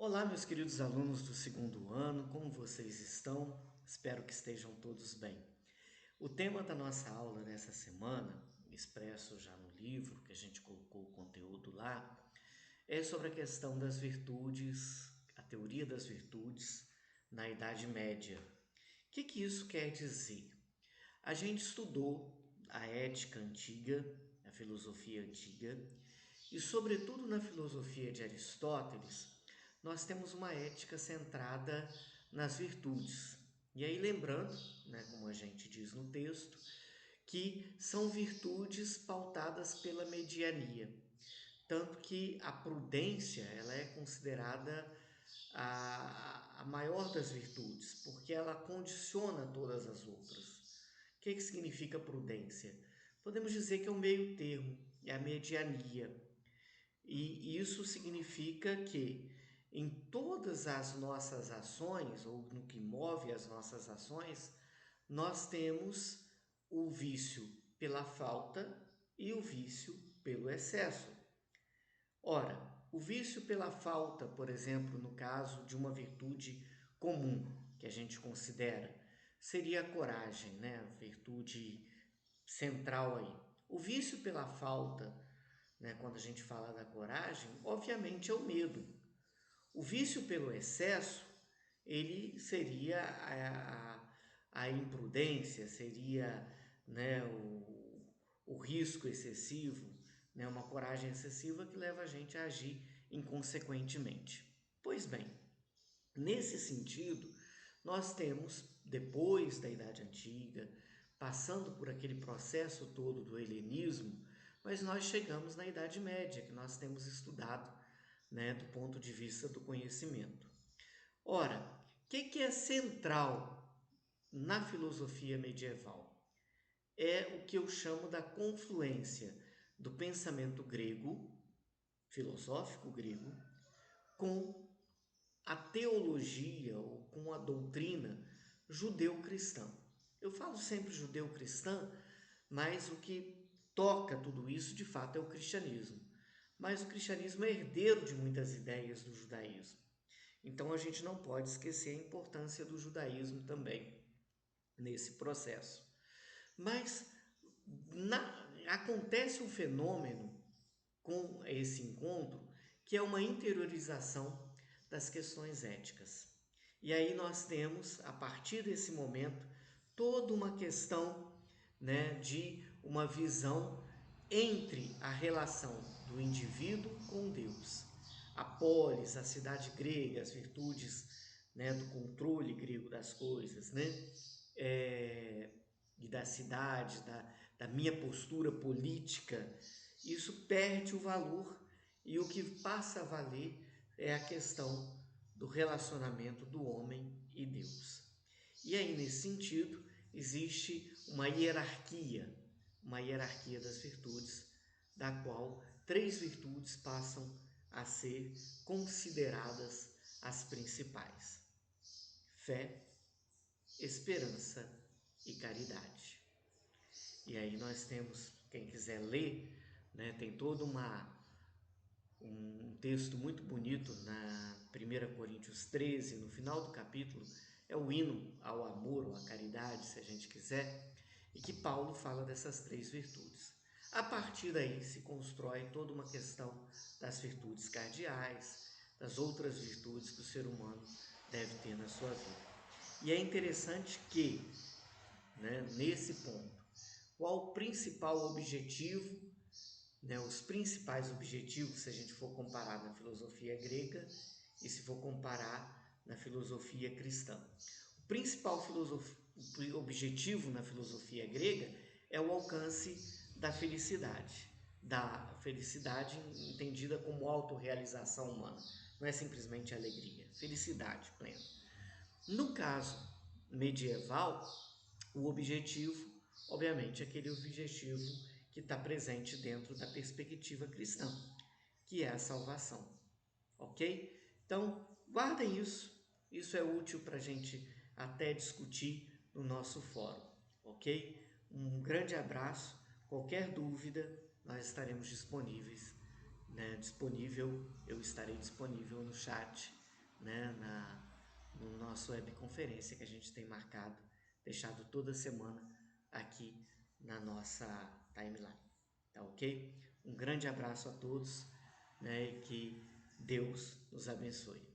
Olá, meus queridos alunos do segundo ano, como vocês estão? Espero que estejam todos bem. O tema da nossa aula nessa semana, expresso já no livro, que a gente colocou o conteúdo lá, é sobre a questão das virtudes, a teoria das virtudes na Idade Média. O que isso quer dizer? A gente estudou a ética antiga, a filosofia antiga, e, sobretudo, na filosofia de Aristóteles, nós temos uma ética centrada nas virtudes. E aí, lembrando, né, como a gente diz no texto, que são virtudes pautadas pela mediania. Tanto que a prudência ela é considerada a maior das virtudes, porque ela condiciona todas as outras. O que significa prudência? Podemos dizer que é um meio termo, é a mediania. E isso significa que em todas as nossas ações, ou no que move as nossas ações, nós temos o vício pela falta e o vício pelo excesso. Ora, o vício pela falta, por exemplo, no caso de uma virtude comum que a gente considera, seria a coragem, né? A virtude central aí. O vício pela falta, né, quando a gente fala da coragem, obviamente é o medo. O vício pelo excesso, ele seria a imprudência, seria, né, o risco excessivo, né, uma coragem excessiva que leva a gente a agir inconsequentemente. Pois bem, nesse sentido, nós temos, depois da Idade Antiga, passando por aquele processo todo do helenismo, mas nós chegamos na Idade Média, que nós temos estudado, né, do ponto de vista do conhecimento. Ora, o que é central na filosofia medieval? É o que eu chamo da confluência do pensamento grego, filosófico grego, com a teologia ou com a doutrina judeu-cristã. Eu falo sempre judeu-cristã, mas o que toca tudo isso de fato é o cristianismo. Mas o cristianismo é herdeiro de muitas ideias do judaísmo. Então a gente não pode esquecer a importância do judaísmo também nesse processo. Mas acontece um fenômeno com esse encontro que é uma interiorização das questões éticas. E aí nós temos, a partir desse momento, toda uma questão, né, de uma visão entre a relação do indivíduo com Deus. A polis, a cidade grega, as virtudes, né, do controle grego das coisas, né? E da cidade, da minha postura política, isso perde o valor e o que passa a valer é a questão do relacionamento do homem e Deus. E aí, nesse sentido, existe uma hierarquia das virtudes, da qual três virtudes passam a ser consideradas as principais: fé, esperança e caridade. E aí nós temos, quem quiser ler, né, tem todo um texto muito bonito na 1 Coríntios 13, no final do capítulo, é o hino ao amor ou à caridade, se a gente quiser, e que Paulo fala dessas três virtudes. A partir daí se constrói toda uma questão das virtudes cardeais, das outras virtudes que o ser humano deve ter na sua vida. E é interessante que, né, nesse ponto, qual o principal objetivo, né, os principais objetivos, se a gente for comparar na filosofia grega e se for comparar na filosofia cristã. O principal objetivo na filosofia grega é o alcance da felicidade entendida como autorrealização humana. Não é simplesmente alegria, felicidade plena. No caso medieval, o objetivo, obviamente, é aquele objetivo que está presente dentro da perspectiva cristã, que é a salvação. Ok? Então, guardem isso. Isso é útil para a gente até discutir no nosso fórum. Ok? Um grande abraço. Qualquer dúvida, nós estaremos disponíveis. Né? Eu estarei disponível no chat né, no nosso webconferência que a gente tem marcado, deixado toda semana aqui na nossa timeline. Tá ok? Um grande abraço a todos, né, e que Deus nos abençoe.